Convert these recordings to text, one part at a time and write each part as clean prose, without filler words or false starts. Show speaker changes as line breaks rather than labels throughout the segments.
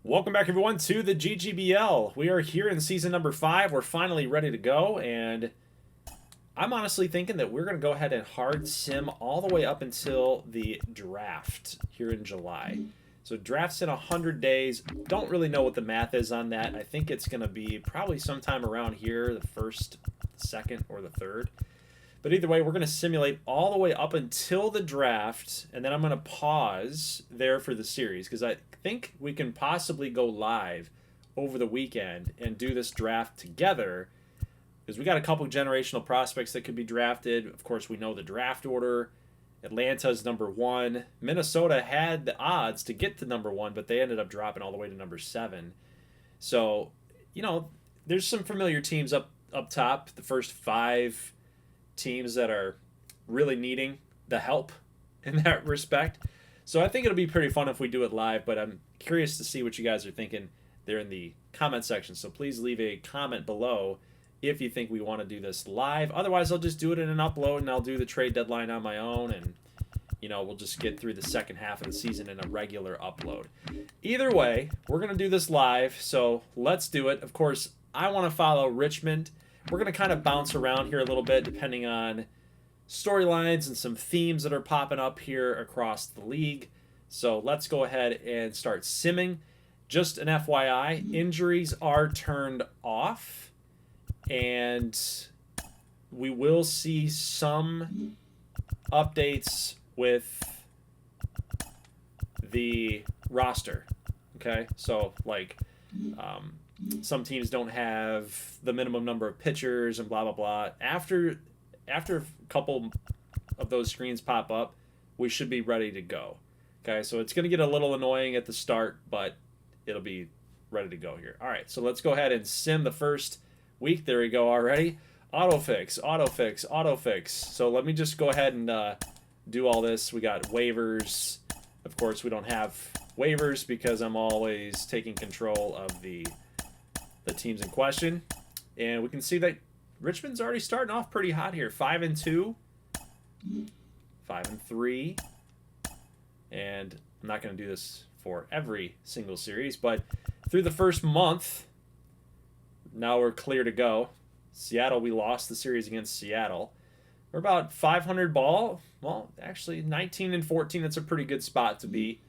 Welcome back, everyone, to the GGBL. We are here in season number 5. We're finally ready to go, and I'm honestly thinking that we're going to go ahead and hard sim all the way up until the draft here in July. So draft's in 100 days. Don't really know what the math is on that. I think it's going to be probably sometime around here, the 1st, 2nd, or the 3rd. But either way, we're going to simulate all the way up until the draft, and then I'm going to pause there for the series because I think we can possibly go live over the weekend and do this draft together because we got a couple generational prospects that could be drafted. Of course, we know the draft order. Atlanta's number 1. Minnesota had the odds to get to number 1, but they ended up dropping all the way to number 7. So, there's some familiar teams up top. The first 5 teams that are really needing the help in that respect. So I think it'll be pretty fun if we do it live, but I'm curious to see what you guys are thinking there in the comment section. So please leave a comment below if you think we want to do this live. Otherwise, I'll just do it in an upload and I'll do the trade deadline on my own, and we'll just get through the second half of the season in a regular upload. Either way, we're going to do this live, so let's do it. Of course, I want to follow Richmond. We're going to kind of bounce around here a little bit depending on storylines and some themes that are popping up here across the league. So let's go ahead and start simming. Just an FYI, injuries are turned off, and we will see some updates with the roster. Okay, so some teams don't have the minimum number of pitchers and blah, blah, blah. After a couple of those screens pop up, we should be ready to go. Okay, so it's going to get a little annoying at the start, but it'll be ready to go here. All right, so let's go ahead and sim the first week. There we go already. Autofix, autofix, autofix. So let me just go ahead and do all this. We got waivers. Of course, we don't have waivers because I'm always taking control of the teams in question, and we can see that Richmond's already starting off pretty hot here. 5-2, 5-3, and I'm not going to do this for every single series, but through the first month, now we're clear to go. Seattle, we lost the series against Seattle. We're about 500 ball. Well, actually, 19-14. That's a pretty good spot to be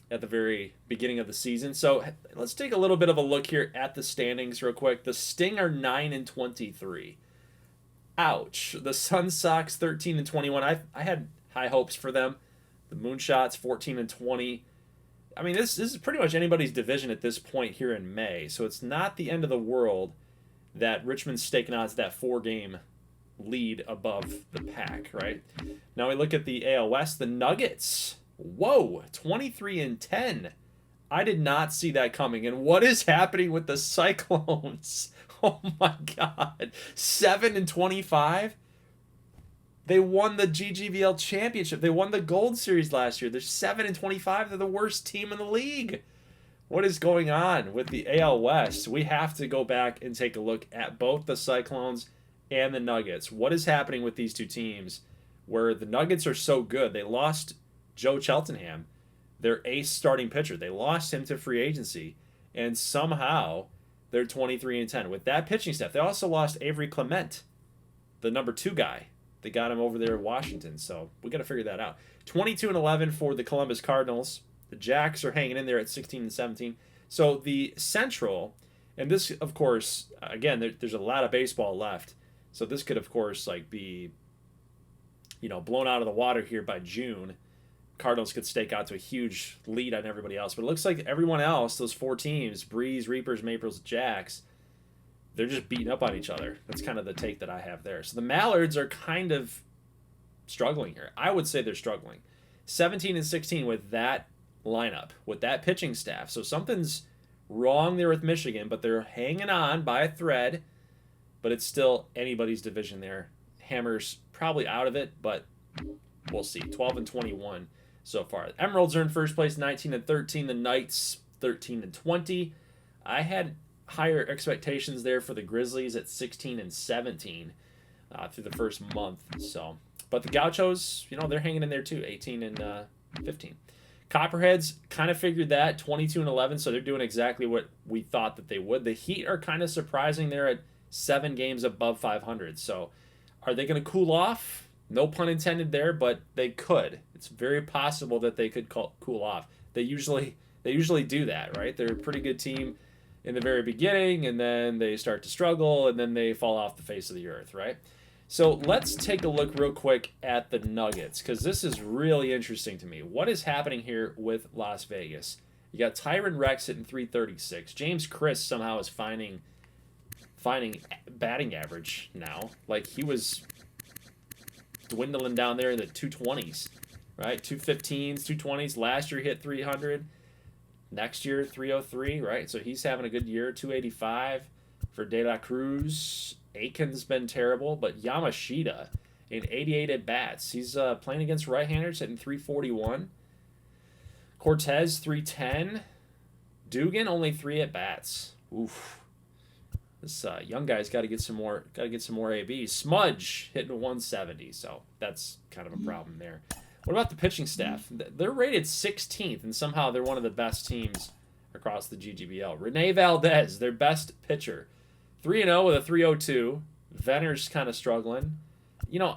at the very beginning of the season. So let's take a little bit of a look here at the standings real quick. The Sting are 9-23. Ouch. The Sun Sox 13-21. I had high hopes for them. The Moonshots 14-20. I mean, this is pretty much anybody's division at this point here in May. So it's not the end of the world that Richmond's staking odds that 4-game lead above the pack, right? Now we look at the AL West. The Nuggets, whoa, 23-10. I did not see that coming. And what is happening with the Cyclones? Oh my God. 7-25. They won the GGBL championship. They won the Gold Series last year. They're 7-25. They're the worst team in the league. What is going on with the AL West? We have to go back and take a look at both the Cyclones and the Nuggets. What is happening with these two teams where the Nuggets are so good? They lost Joe Cheltenham, their ace starting pitcher. They lost him to free agency, and somehow they're 23-10 with that pitching staff. They also lost Avery Clement, the number 2 guy. They got him over there in Washington, so we got to figure that out. 22-11 for the Columbus Cardinals. The Jacks are hanging in there at 16-17. So the Central, and this, of course, again, there's a lot of baseball left. So this could, of course, be, blown out of the water here by June. Cardinals could stake out to a huge lead on everybody else. But it looks like everyone else, those 4 teams, Breeze, Reapers, Maples, Jacks, they're just beating up on each other. That's kind of the take that I have there. So the Mallards are kind of struggling here. I would say they're struggling. 17-16 with that lineup, with that pitching staff. So something's wrong there with Michigan, but they're hanging on by a thread. But it's still anybody's division there. Hammer's probably out of it, but we'll see. 12-21 so far. The Emeralds are in first place, 19-13. The Knights, 13-20. I had higher expectations there for the Grizzlies at 16-17 through the first month. So, but the Gauchos, they're hanging in there too, 18-15. Copperheads kind of figured that, 22-11, so they're doing exactly what we thought that they would. The Heat are kind of surprising. They're at 7 games above 500. So are they going to cool off? No pun intended there, but they could. It's very possible that they could cool off. They usually do that, right? They're a pretty good team in the very beginning, and then they start to struggle, and then they fall off the face of the earth, right? So let's take a look real quick at the Nuggets, because this is really interesting to me. What is happening here with Las Vegas? You got Tyron Rex hitting 336. James Chris somehow is finding batting average now. Like, he was dwindling down there in the 220s, right? 215s, 220s. Last year he hit 300. Next year, 303, right? So he's having a good year. 285 for De La Cruz. Aiken's been terrible, but Yamashita in 88 at-bats. He's playing against right-handers, hitting 341. Cortez, 310. Dugan, only 3 at-bats. Oof. This young guy's got to get some more. Got to get some more ABs. Smudge hitting 170, so that's kind of a problem there. What about the pitching staff? They're rated 16th, and somehow they're one of the best teams across the GGBL. Rene Valdez, their best pitcher, 3-0 with a 3.02. Venner's kind of struggling. You know,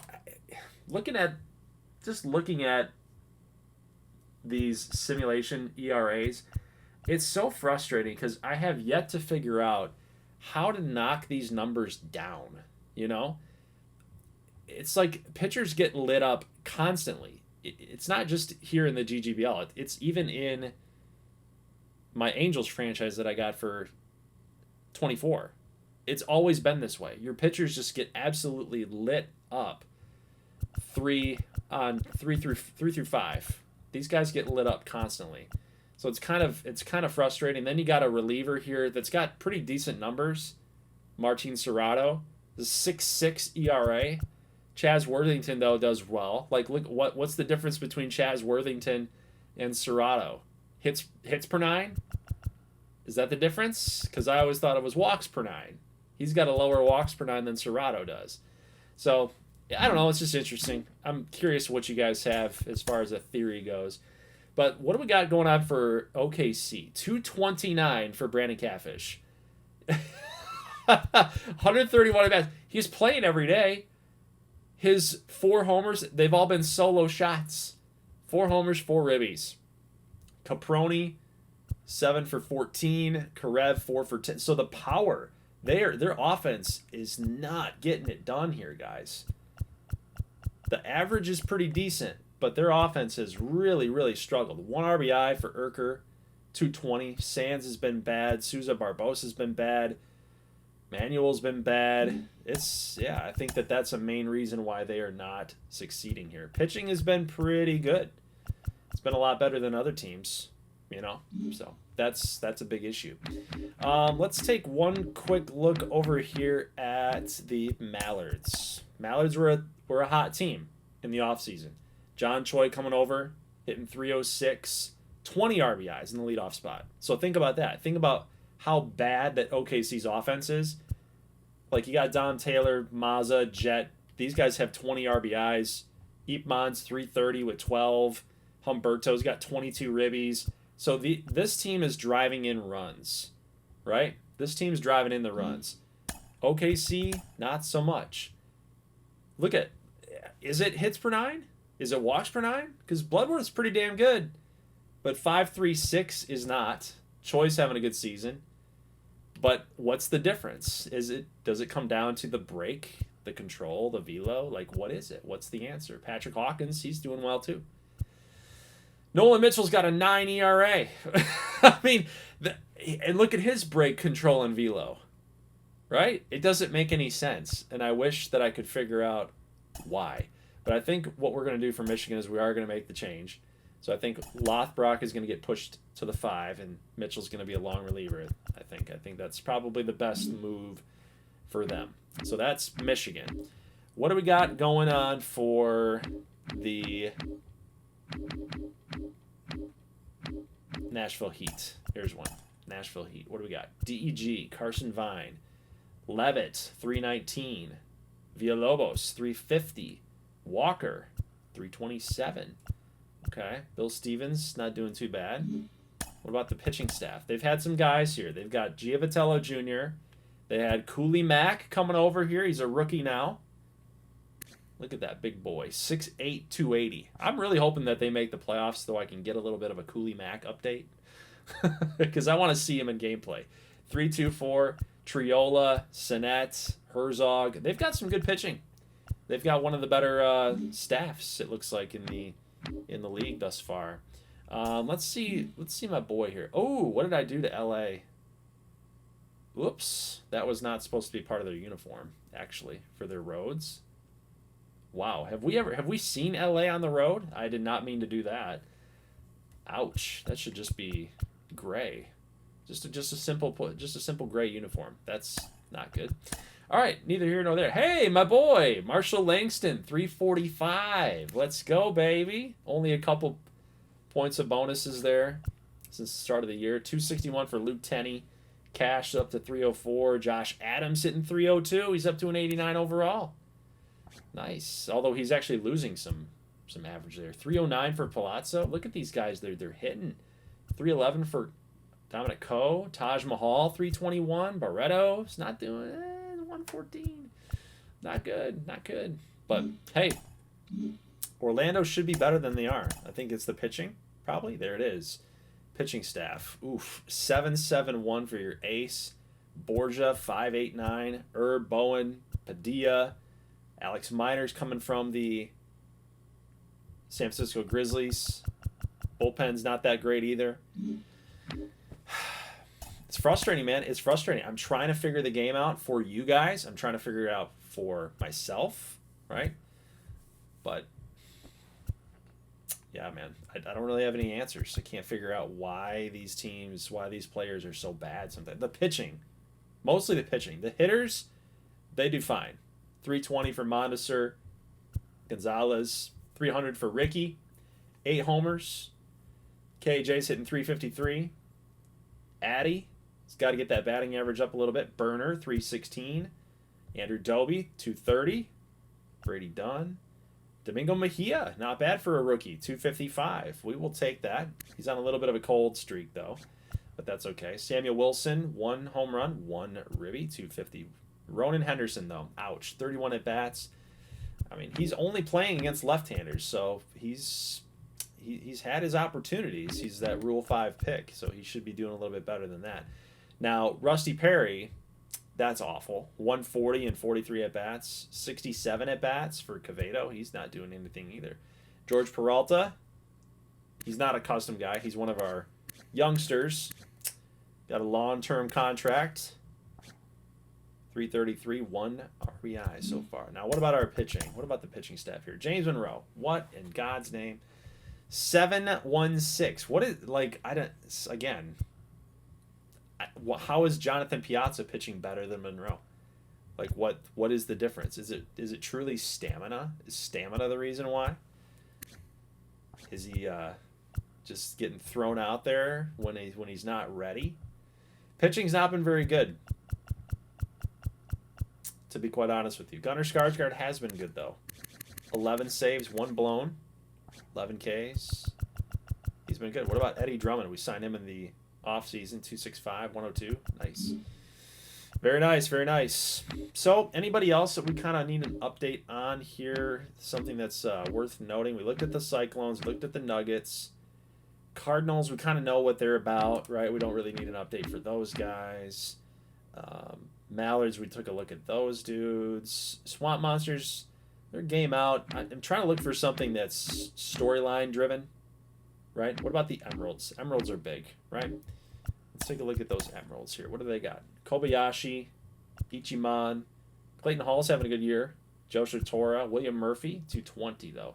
looking at these simulation ERAs, it's so frustrating because I have yet to figure out how to knock these numbers down. You know, it's like pitchers get lit up constantly. It's not just here in the GGBL. It's even in my Angels franchise that I got for 24. It's always been this way. Your pitchers just get absolutely lit up. 3 through 5. These guys get lit up constantly. So it's kind of frustrating. Then you got a reliever here that's got pretty decent numbers. Martin Serrato, the 6.6 ERA. Chaz Worthington though does well. Like, look, what's the difference between Chaz Worthington and Serrato? Hits per 9? Is that the difference? Because I always thought it was walks per 9. He's got a lower walks per 9 than Serrato does. So I don't know. It's just interesting. I'm curious what you guys have as far as a theory goes. But what do we got going on for OKC? 229 for Brandon Catfish. 131 at-bats. He's playing every day. His 4 homers, they've all been solo shots. 4 homers, 4 ribbies. Caproni, 7 for 14. Karev, 4 for 10. So the power, their offense is not getting it done here, guys. The average is pretty decent, but their offense has really, really struggled. 1 RBI for Urker, 220. Sands has been bad. Souza Barbosa's been bad. Manuel's been bad. I think that's a main reason why they are not succeeding here. Pitching has been pretty good. It's been a lot better than other teams, you know. So that's a big issue. Let's take one quick look over here at the Mallards. Mallards were a hot team in the offseason. John Choi coming over, hitting 306, 20 RBIs in the leadoff spot. So think about that. Think about how bad that OKC's offense is. Like, you got Dom Taylor, Mazza, Jet. These guys have 20 RBIs. Ipman's 330 with 12. Humberto's got 22 ribbies. So this team is driving in runs, right? This team's driving in the runs. OKC, not so much. Look at, is it hits per 9? Is it walks per 9? Because Bloodworth's pretty damn good. But 5.36 is not. Choi's having a good season. But what's the difference? Does it come down to the break, the control, the velo? Like, what is it? What's the answer? Patrick Hawkins, he's doing well too. Nolan Mitchell's got a 9 ERA. I mean, and look at his break, control, and velo. Right? It doesn't make any sense. And I wish that I could figure out why. But I think what we're going to do for Michigan is we are going to make the change. So I think Lothbrok is going to get pushed to the 5, and Mitchell's going to be a long reliever. I think that's probably the best move for them. So that's Michigan. What do we got going on for the Nashville Heat? Here's one. Nashville Heat. What do we got? DEG, Carson Vine, Levitt, 319, Villalobos, 350, Walker, 327. Okay. Bill Stevens, not doing too bad. What about the pitching staff? They've had some guys here. They've got Giovitello Jr. They had Cooley Mack coming over here. He's a rookie now. Look at that big boy. 6'8", 280. I'm really hoping that they make the playoffs so I can get a little bit of a Cooley Mack update. Because I want to see him in gameplay. 3-2-4, Triola, Sinet, Herzog. They've got some good pitching. They've got one of the better staffs, it looks like, in the league thus far. Let's see my boy here. Oh, what did I do to LA? Whoops. That was not supposed to be part of their uniform, actually, for their roads. Wow. Have we seen LA on the road? I did not mean to do that. Ouch. That should just be gray. Just a simple gray uniform. That's not good. All right, neither here nor there. Hey, my boy, Marshall Langston, 345. Let's go, baby. Only a couple points of bonuses there since the start of the year. 261 for Luke Tenney. Cash up to 304. Josh Adams hitting 302. He's up to an 89 overall. Nice. Although he's actually losing some average there. 309 for Palazzo. Look at these guys. They're hitting. 311 for Dominic Coe. Taj Mahal, 321. Barreto, not doing 114. Not good. But hey, Orlando should be better than they are. I think it's the pitching. Probably. There it is. Pitching staff. Oof. 7-7-1 for your ace. Borgia, 5-8-9. Herb Bowen, Padilla. Alex Miners coming from the San Francisco Grizzlies. Bullpen's not that great either. It's frustrating, man. It's frustrating. I'm trying to figure the game out for you guys. I'm trying to figure it out for myself, right? But yeah, man, I don't really have any answers. I can't figure out why these players are so bad sometimes. The pitching, mostly the pitching. The hitters, they do fine. 320 for Mondesir. Gonzalez, 300 for Ricky. 8 homers. KJ's hitting 353. Addy, he's got to get that batting average up a little bit. Burner, 316. Andrew Doby, 230. Brady Dunn. Domingo Mejia, not bad for a rookie, 255. We will take that. He's on a little bit of a cold streak, though, but that's okay. Samuel Wilson, 1 home run, 1 ribby, 250. Ronan Henderson, though, ouch, 31 at-bats. I mean, he's only playing against left-handers, so he's had his opportunities. He's that Rule 5 pick, so he should be doing a little bit better than that. Now, Rusty Perry, that's awful. 140 and 43 at-bats. 67 at-bats for Cavedo. He's not doing anything either. George Peralta, he's not a custom guy. He's one of our youngsters. Got a long-term contract. 333, 1 RBI so far. Now, what about our pitching? What about the pitching staff here? James Monroe. What in God's name? 716. What is, like, I don't, again, how is Jonathan Piazza pitching better than Monroe? Like, what is the difference? Is it truly stamina? Is stamina the reason why? Is he just getting thrown out there when he's not ready? Pitching's not been very good, to be quite honest with you. Gunnar Skarsgård has been good, though. 11 saves, 1 blown, 11 Ks. He's been good. What about Eddie Drummond? We signed him in the offseason, 265, 102. Nice. Very nice, very nice. So, anybody else that we kind of need an update on here? Something that's worth noting. We looked at the Cyclones, we looked at the Nuggets. Cardinals, we kind of know what they're about, right? We don't really need an update for those guys. Mallards, we took a look at those dudes. Swamp Monsters, their game out. I'm trying to look for something that's storyline driven, right? What about the Emeralds? Emeralds are big, right? Let's take a look at those Emeralds here. What do they got? Kobayashi, Ichiman, Clayton Hall's having a good year. Joshua Tora, William Murphy, 220 though.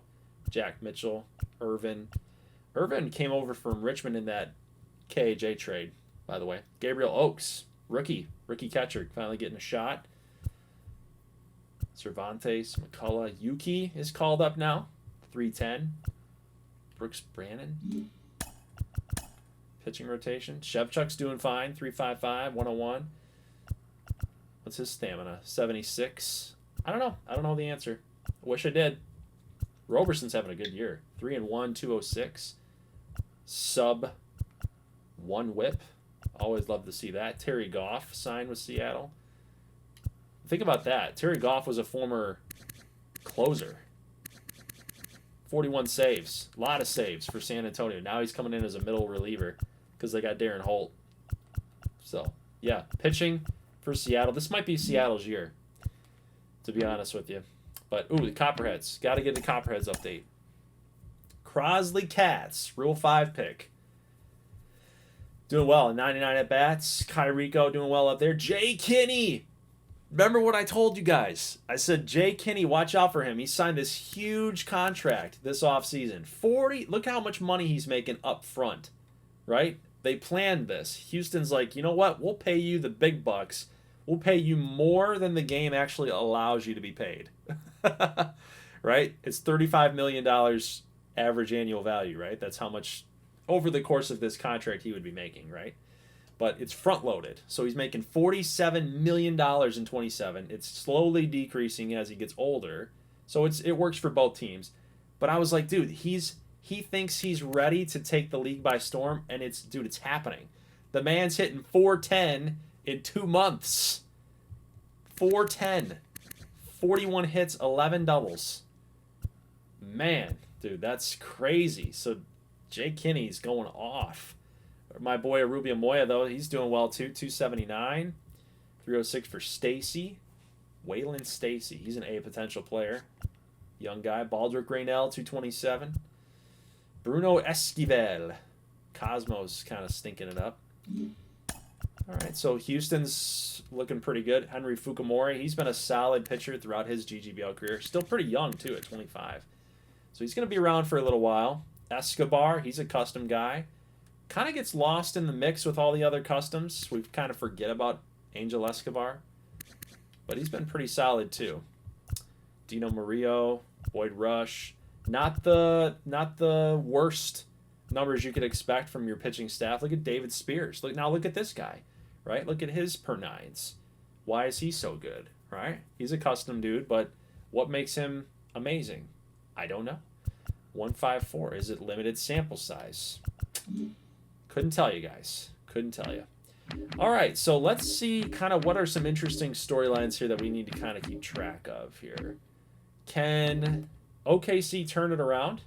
Jack Mitchell, Irvin. Irvin came over from Richmond in that KJ trade, by the way. Gabriel Oakes, rookie catcher, finally getting a shot. Cervantes, McCullough, Yuki is called up now, 310. Brooks Brannon. Pitching rotation. Shevchuk's doing fine, 355, 101. What's his stamina? 76. I don't know the answer. I wish I did. Roberson's having a good year. 3-1, 206. Sub 1 whip. Always love to see that. Terry Goff signed with Seattle. Think about that. Terry Goff was a former closer. 41 saves. A lot of saves for San Antonio. Now he's coming in as a middle reliever because they got Darren Holt. So, yeah, pitching for Seattle. This might be Seattle's year, to be honest with you. But, ooh, the Copperheads. Got to get the Copperheads update. Crosley Cats, Rule 5 pick. Doing well. 99 at-bats. Kyrico doing well up there. Jay Kinney. Remember what I told you guys? I said, Jay Kinney, watch out for him. He signed this huge contract this offseason. 40. Look how much money he's making up front, right? They planned this. Houston's like, you know what? We'll pay you the big bucks. We'll pay you more than the game actually allows you to be paid. Right? It's $35 million average annual value, right? That's how much over the course of this contract he would be making, right? But it's front-loaded. So he's making $47 million in 27. It's slowly decreasing as he gets older. So it works for both teams. But I was like, dude, he thinks he's ready to take the league by storm, and it's happening. The man's hitting 410 in 2 months. 410. 41 hits, 11 doubles. Man, dude, that's crazy. So Jay Kinney's going off. My boy Rubio Moya, though, he's doing well, too. 279. 306 for Stacy. Waylon Stacy. He's an A potential player. Young guy. Baldrick Raynell, 227. Bruno Esquivel. Cosmos kind of stinking it up. All right, so Houston's looking pretty good. Henry Fukumori, he's been a solid pitcher throughout his GGBL career. Still pretty young, too, at 25. So he's going to be around for a little while. Escobar, he's a custom guy. Kind of gets lost in the mix with all the other customs. We kind of forget about Angel Escobar. But he's been pretty solid, too. Dino Murillo, Boyd Rush. Not the worst numbers you could expect from your pitching staff. Look at David Spears. Look at this guy, right? Look at his per nines. Why is he so good, right? He's a custom dude, but what makes him amazing? I don't know. 154. Is it limited sample size? Couldn't tell you guys. Couldn't tell you. All right, so let's see kind of what are some interesting storylines here that we need to kind of keep track of here. Can OKC turn it around?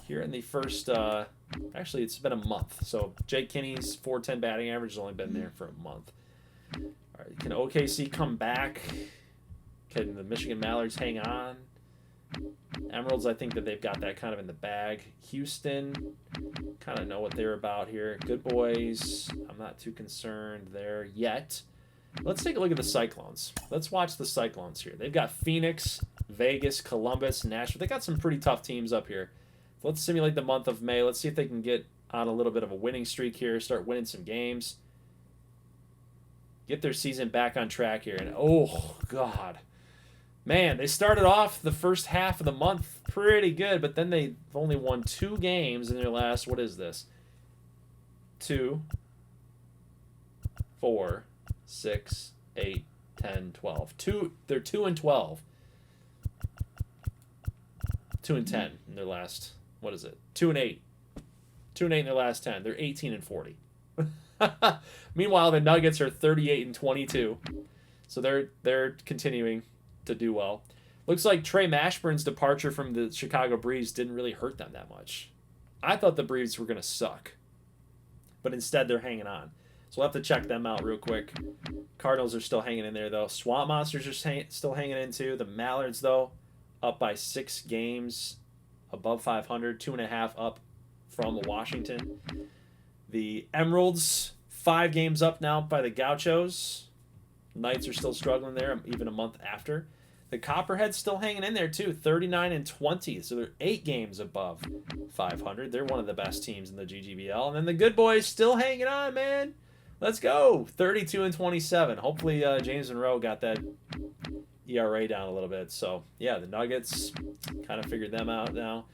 Here in the first, actually it's been a month. So Jake Kinney's 410 batting average has only been there for a month. All right, can OKC come back? Can the Michigan Mallards hang on? Emeralds, I think that they've got that kind of in the bag. Houston, kind of know what they're about here. Good boys, I'm not too concerned there yet. Let's take a look at the Cyclones. Let's watch the Cyclones here. They've got Phoenix, Vegas, Columbus, Nashville. They got some pretty tough teams up here. Let's simulate the month of May. Let's see if they can get on a little bit of a winning streak here, start winning some games. Get their season back on track here. And, oh, God. Man, they started off the first half of the month pretty good, but then they've only won 2 games in their last, what is this? 2, 4, 6, 8, 10, 12. They're 2-12. 2-10 in their last, what is it? 2-8. 2-8 in their last 10. They're 18-40. Meanwhile, the Nuggets are 38-22. So they're continuing to do well. Looks like Trey Mashburn's departure from the Chicago Breeze didn't really hurt them that much. I thought the Breeze were going to suck. But instead, they're hanging on. So we'll have to check them out real quick. Cardinals are still hanging in there, though. Swamp Monsters are still hanging in, too. The Mallards, though, up by 6 games, above 500, 2.5 up from Washington. The Emeralds, 5 games up now by the Gauchos. Knights are still struggling there, even a month after. The Copperheads still hanging in there, too, 39-20. So they're 8 games above 500. They're one of the best teams in the GGBL. And then the Good Boys still hanging on, man. Let's go. 32-27. Hopefully James Monroe got that ERA down a little bit. So, yeah, the Nuggets kind of figured them out now.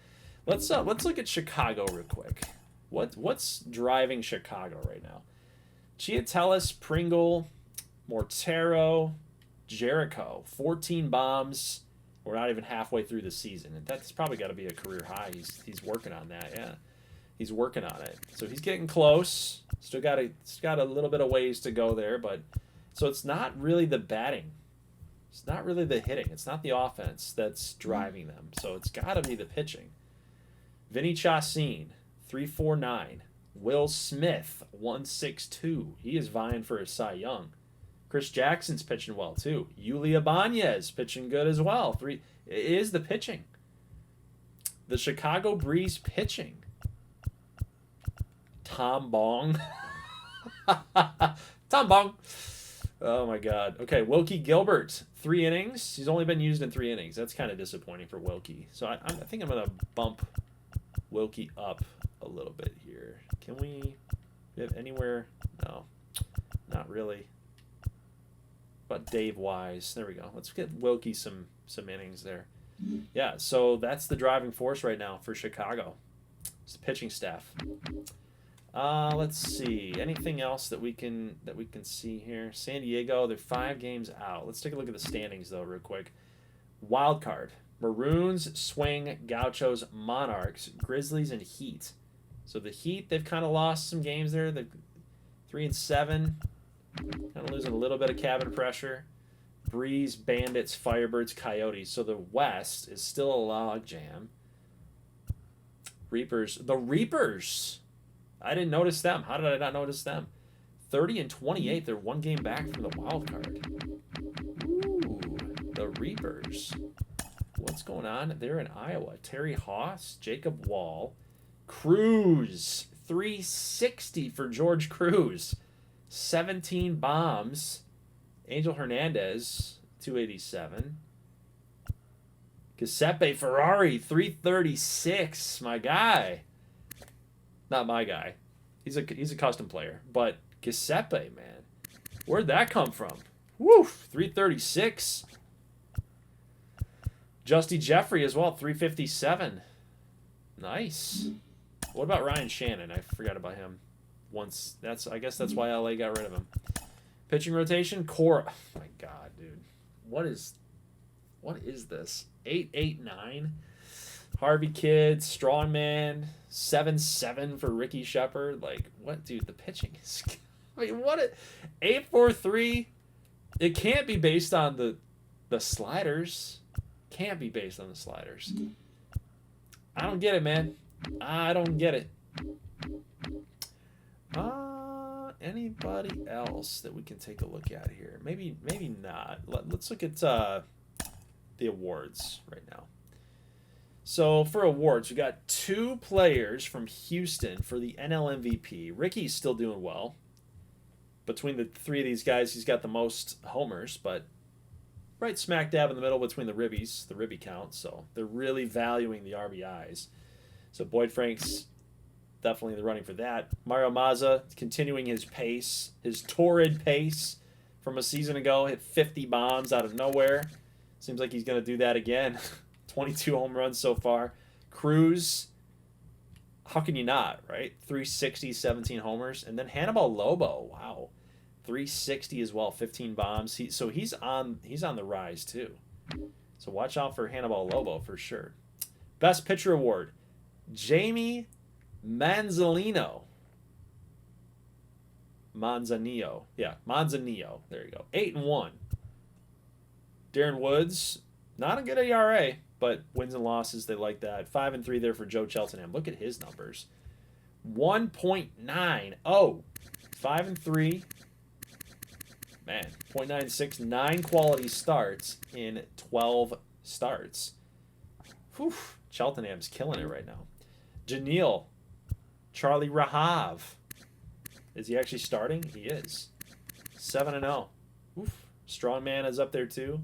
Let's look at Chicago real quick. What's driving Chicago right now? Chiatellis, Pringle, Mortero, Jericho, 14 bombs, We're not even halfway through the season, and that's probably got to be a career high. He's working on that. Yeah, he's working on it. So he's getting close. Still got a little bit of ways to go there, but so it's not really the batting. It's not really the hitting. It's not the offense that's driving them. So it's got to be the pitching. Vinny Chassin, 349. Will Smith, 162. He is vying for a Cy Young. Chris Jackson's pitching well, too. Yulia Bañez pitching good as well. It is the pitching. The Chicago Breeze pitching. Tom Bong. Tom Bong. Oh, my God. Okay, Wilkie Gilbert, 3 innings. He's only been used in 3 innings. That's kind of disappointing for Wilkie. So I think I'm going to bump Wilkie up a little bit here. Can we have anywhere? No, not really. But Dave Wise. There we go. Let's get Wilkie some innings there. Yeah, so that's the driving force right now for Chicago. It's the pitching staff. Let's see. Anything else that we can see here? San Diego, they're 5 games out. Let's take a look at the standings though, real quick. Wild card: Maroons, Swing, Gauchos, Monarchs, Grizzlies, and Heat. So the Heat, they've kind of lost some games there. They're 3-7, kind of losing a little bit of cabin pressure. Breeze, Bandits, Firebirds, Coyotes. So the West is still a log jam. Reapers, the Reapers. I didn't notice them. How did I not notice them? 30-28. They're 1 game back from the wild card. Ooh, the Reapers. What's going on? They're in Iowa. Terry Haas, Jacob Wall, Cruz, 360 for George Cruz, 17 bombs. Angel Hernandez, 287. Giuseppe Ferrari, 336. My guy. Not my guy. He's a custom player. But Giuseppe, man. Where'd that come from? Woo! 336. Justy Jeffrey as well, 357. Nice. What about Ryan Shannon? I forgot about him. I guess that's why LA got rid of him. Pitching rotation, Cora. Oh my God, dude. What is this? 889. Harvey Kidd, Strongman, 7-7 for Ricky Shepard. Like, what, dude? The pitching is. I mean, what? 8-4-3. It can't be based on the sliders. Can't be based on the sliders. I don't get it, man. I don't get it. Anybody else that we can take a look at here? Maybe not. Let's look at the awards right now. So for awards, we got 2 players from Houston for the NL MVP. Ricky's still doing well. Between the 3 of these guys, he's got the most homers, but right smack dab in the middle between the ribbies, the ribby count. So they're really valuing the RBIs. So Boyd Frank's definitely in the running for that. Mario Mazza continuing his pace, his torrid pace from a season ago. Hit 50 bombs out of nowhere. Seems like he's going to do that again. 22 home runs so far. Cruz, how can you not, right? 360, 17 homers. And then Hannibal Lobo, wow. 360 as well, 15 bombs. He's on the rise too. So watch out for Hannibal Lobo for sure. Best Pitcher Award, Jamie Manzanillo. Yeah, Manzanillo. There you go. 8-1. Darren Woods, not a good ERA, but wins and losses, they like that. 5-3 there for Joe Cheltenham. Look at his numbers. 1.90. 5-3. Man, 0.96. 9 quality starts in 12 starts. Whew. Cheltenham's killing it right now. Janelle. Charlie Rahav. Is he actually starting? He is. 7-0. Strongman is up there too.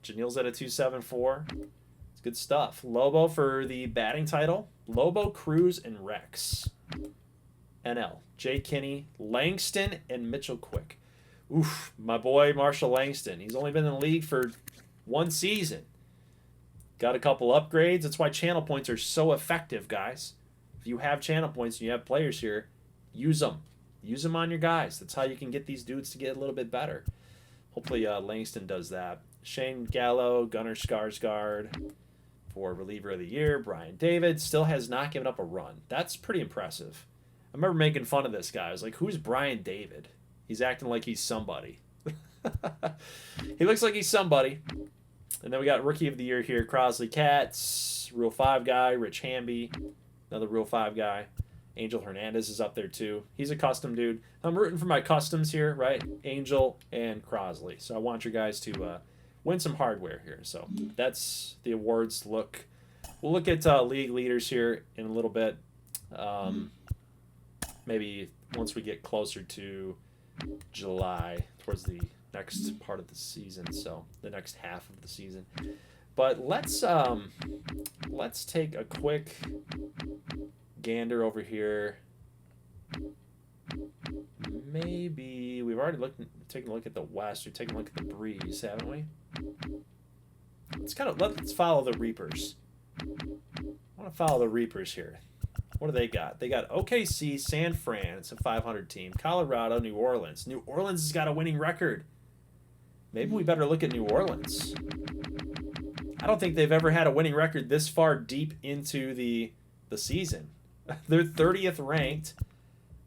Janelle's at a 2.74. It's good stuff. Lobo for the batting title. Lobo, Cruz, and Rex. NL. Jay Kinney, Langston, and Mitchell Quick. My boy Marshall Langston. He's only been in the league for 1 season. Got a couple upgrades. That's why channel points are so effective, guys. If you have channel points and you have players here, use them. Use them on your guys. That's how you can get these dudes to get a little bit better. Hopefully Langston does that. Shane Gallo, Gunnar Skarsgård for reliever of the year. Brian David still has not given up a run. That's pretty impressive. I remember making fun of this guy. I was like, who's Brian David? He's acting like he's somebody. He looks like he's somebody. And then we got rookie of the year here, Crosley Katz, Rule 5 guy, Rich Hamby, another Rule 5 guy. Angel Hernandez is up there too. He's a custom dude. I'm rooting for my customs here, right? Angel and Crosley. So I want you guys to win some hardware here. So that's the awards look. We'll look at league leaders here in a little bit. Maybe once we get closer to July, towards the next part of the season. So the next half of the season. But let's take a quick gander over here. Maybe we've already taken a look at the West. We've taken a look at the Breeze, haven't we? Let's follow the Reapers. I want to follow the Reapers here. What do they got? They got OKC, San Fran. It's a 500 team. Colorado, New Orleans. New Orleans has got a winning record. Maybe we better look at New Orleans. I don't think they've ever had a winning record this far deep into the season. They're 30th ranked,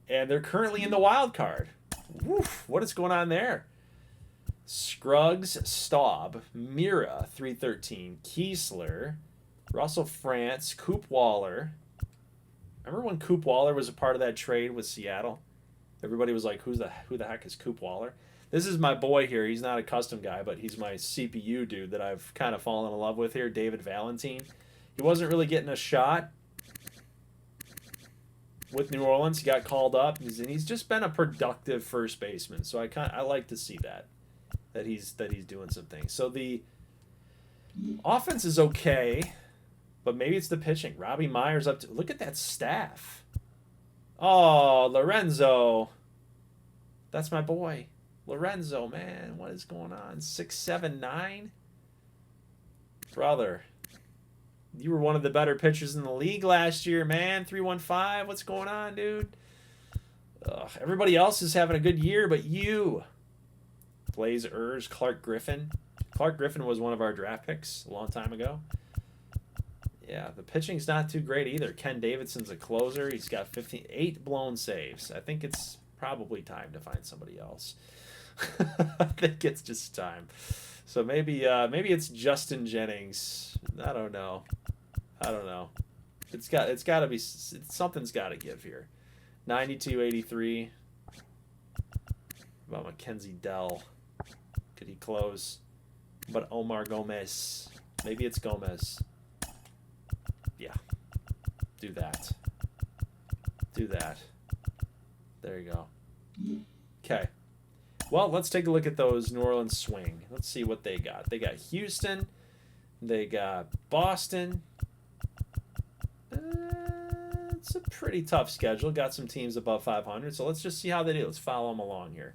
and they're currently in the wild card. Woof, what is going on there? Scruggs, Staub, Mira, 313, Kiesler, Russell France, Coop Waller. Remember when Coop Waller was a part of that trade with Seattle? Everybody was like, who the heck is Coop Waller? This is my boy here. He's not a custom guy, but he's my CPU dude that I've kind of fallen in love with here, David Valentine. He wasn't really getting a shot with New Orleans. He got called up, and he's just been a productive first baseman. So I like to see that he's doing some things. So the offense is okay, but maybe it's the pitching. Robbie Myers up to look at that staff. Oh, Lorenzo, that's my boy. Lorenzo, man, what is going on? 6'7", brother. You were one of the better pitchers in the league last year, man. 315. What's going on, dude? Everybody else is having a good year, but you. Blaze Ers, Clark Griffin. Clark Griffin was one of our draft picks a long time ago. Yeah, the pitching's not too great either. Ken Davidson's a closer. He's got 8 blown saves. I think it's probably time to find somebody else. I think it's just time. So maybe it's Justin Jennings. I don't know. It's got to be something's got to give here. 92-83. About Mackenzie Dell. Could he close? But Omar Gomez. Maybe it's Gomez. Yeah. Do that. There you go. Okay. Well, let's take a look at those New Orleans swing. Let's see what they got. They got Houston. They got Boston. It's a pretty tough schedule. Got some teams above 500. So let's just see how they do. Let's follow them along here.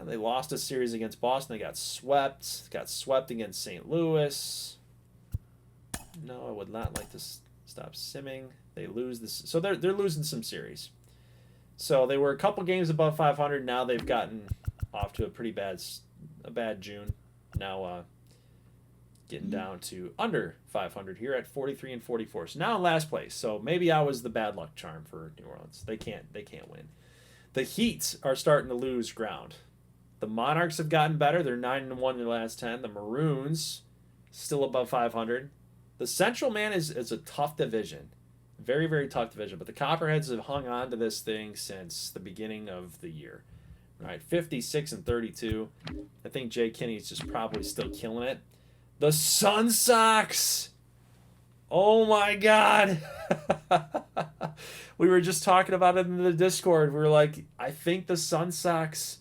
They lost a series against Boston. They got swept. Got swept against St. Louis. No, I would not like to stop simming. They lose this. So they're losing some series. So they were a couple games above 500. Now they've gotten off to a bad June. Now getting down to under 500 here at 43-44. So now in last place. So maybe I was the bad luck charm for New Orleans. They can't win. The Heat are starting to lose ground. The Monarchs have gotten better. They're 9-1 in their last 10. The Maroons still above 500. The Central, man, is a tough division. Very, very tough division. But the Copperheads have hung on to this thing since the beginning of the year. Right, 56-32. I think Jay Kinney's just probably still killing it. The Sun Sox. Oh my God. We were just talking about it in the Discord. We were like, I think the Sun Sox,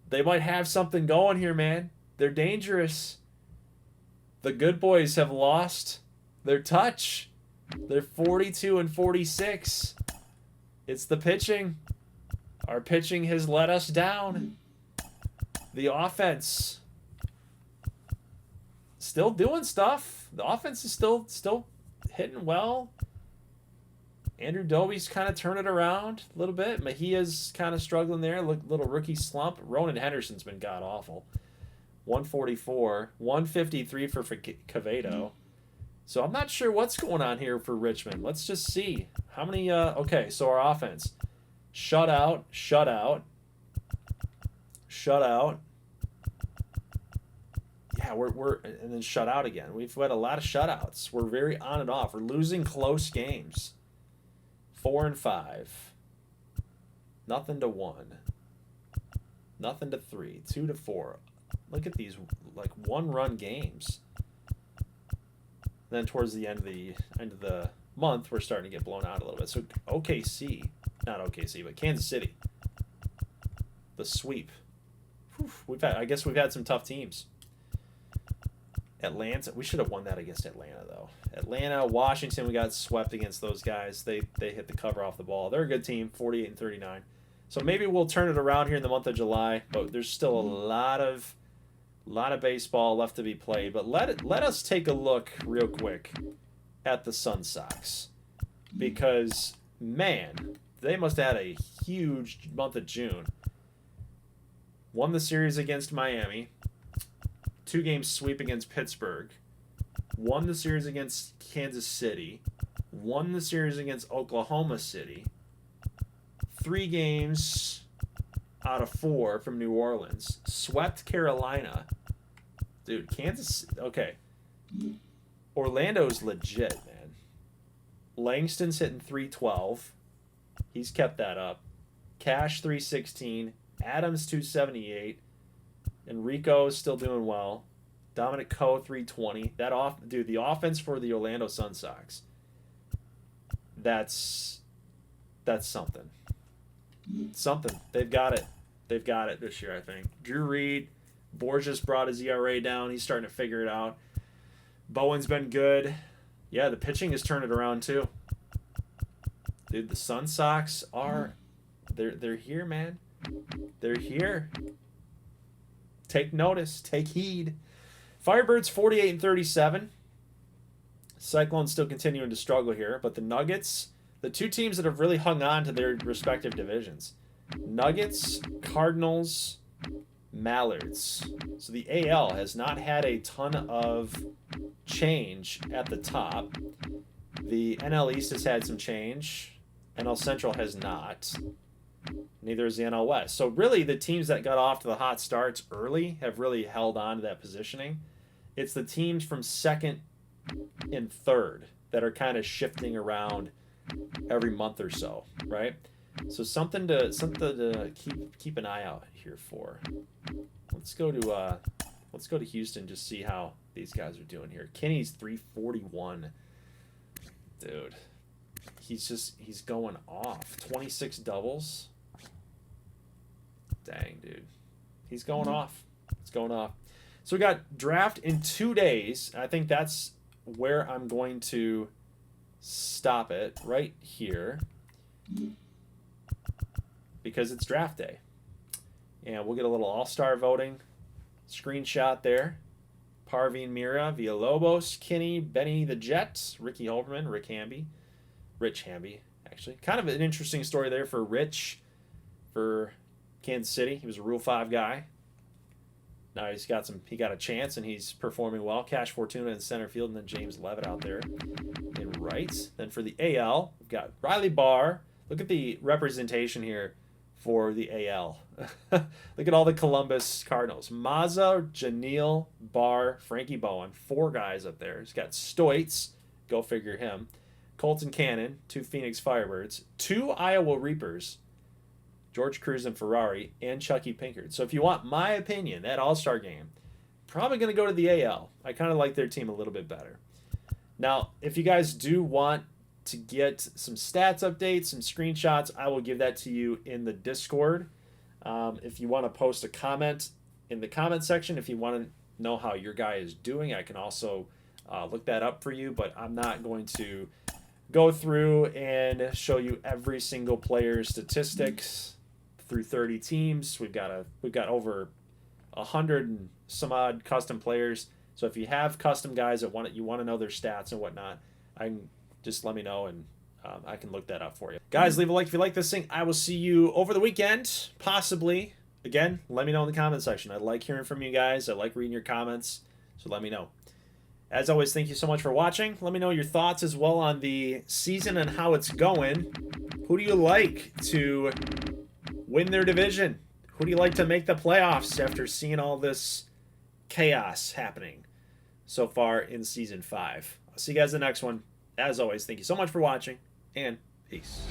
they might have something going here, man. They're dangerous. The good boys have lost their touch. They're 42-46. It's the pitching. Our pitching has let us down. The offense still doing stuff. The offense is still hitting well. Andrew Doby's kind of turning it around a little bit. Mejia's kind of struggling there. Little rookie slump. Ronan Henderson's been god awful. 144, 153 for Cavedo. So I'm not sure what's going on here for Richmond. Let's just see. How many, okay, so our offense. Shutout, shutout, shutout. Yeah, we're and then shutout again. We've had a lot of shutouts. We're very on and off. We're losing close games. 4 and 5. Nothing to 1. Nothing to 3. 2 to 4. Look at these like one-run games. Then towards the end of the month, we're starting to get blown out a little bit. So OKC, not OKC, but Kansas City, the sweep. Whew, I guess we've had some tough teams. Atlanta, we should have won that against Atlanta though. Atlanta, Washington, we got swept against those guys. They hit the cover off the ball. They're a good team, 48 and 39. So maybe we'll turn it around here in the month of July. But there's still a lot of baseball left to be played. But let us take a look real quick at the Sun Sox, because man, they must have had a huge month of June. Won the series against Miami. 2-game sweep against Pittsburgh. Won the series against Kansas City. Won the series against Oklahoma City. 3 games out of 4 from New Orleans. Swept Carolina. Dude, Kansas... Okay. Orlando's legit, man. Langston's hitting 312. He's kept that up. Cash 316. Adams 278. Enrico's still doing well. Dominic Coe 320. Dude, the offense for the Orlando Sun Sox. That's something. Something. They've got it. They've got it this year, I think. Drew Reed, Borges brought his ERA down. He's starting to figure it out. Bowen's been good. Yeah, the pitching has turned it around too. Dude, the Sun Sox are they're here, man. They're here. Take notice. Take heed. Firebirds 48 and 37. Cyclones still continuing to struggle here, but the Nuggets, the 2 teams that have really hung on to their respective divisions. Nuggets, Cardinals, Mallards. So the AL has not had a ton of change at the top. The NL East has had some change. NL Central has not. Neither is the NL West. So really the teams that got off to the hot starts early have really held on to that positioning. It's the teams from second and third that are kind of shifting around every month or so, right? So something to keep an eye out here for. Let's go to Houston, just see how these guys are doing here. Kenny's 341. Dude. He's going off. 26 doubles. Dang, dude. He's going off. It's going off. So we got draft in 2 days. I think that's where I'm going to stop it, right here, because it's draft day. And we'll get a little all-star voting screenshot there. Parveen Mira, Villalobos, Kinney, Benny the Jet, Ricky Holberman, Rich Hamby, actually. Kind of an interesting story there for Rich, for Kansas City. He was a Rule 5 guy. Now he got a chance, and he's performing well. Cash Fortuna in center field, and then James Levitt out there in right. Then for the AL, we've got Riley Barr. Look at the representation here for the AL. Look at all the Columbus Cardinals. Mazza, Janelle, Barr, Frankie Bowen. 4 guys up there. He's got Stoitz. Go figure him. Colton Cannon, 2 Phoenix Firebirds, 2 Iowa Reapers, George Cruz and Ferrari, and Chucky Pinkard. So if you want my opinion, that All-Star game, probably going to go to the AL. I kind of like their team a little bit better. Now, if you guys do want to get some stats updates, some screenshots, I will give that to you in the Discord. If you want to post a comment in the comment section, if you want to know how your guy is doing, I can also look that up for you, but I'm not going to go through and show you every single player's statistics through 30 teams. We've got over 100 and some odd custom players. So if you have custom guys that you want to know their stats and whatnot, I can just let me know, and I can look that up for you. Guys, leave a like if you like this thing. I will see you over the weekend, possibly again, let me know in the comment section. I like hearing from you guys. I like reading your comments, so let me know. As always, thank you so much for watching. Let me know your thoughts as well on the season and how it's going. Who do you like to win their division? Who do you like to make the playoffs after seeing all this chaos happening so far in Season 5? I'll see you guys in the next one. As always, thank you so much for watching, and peace.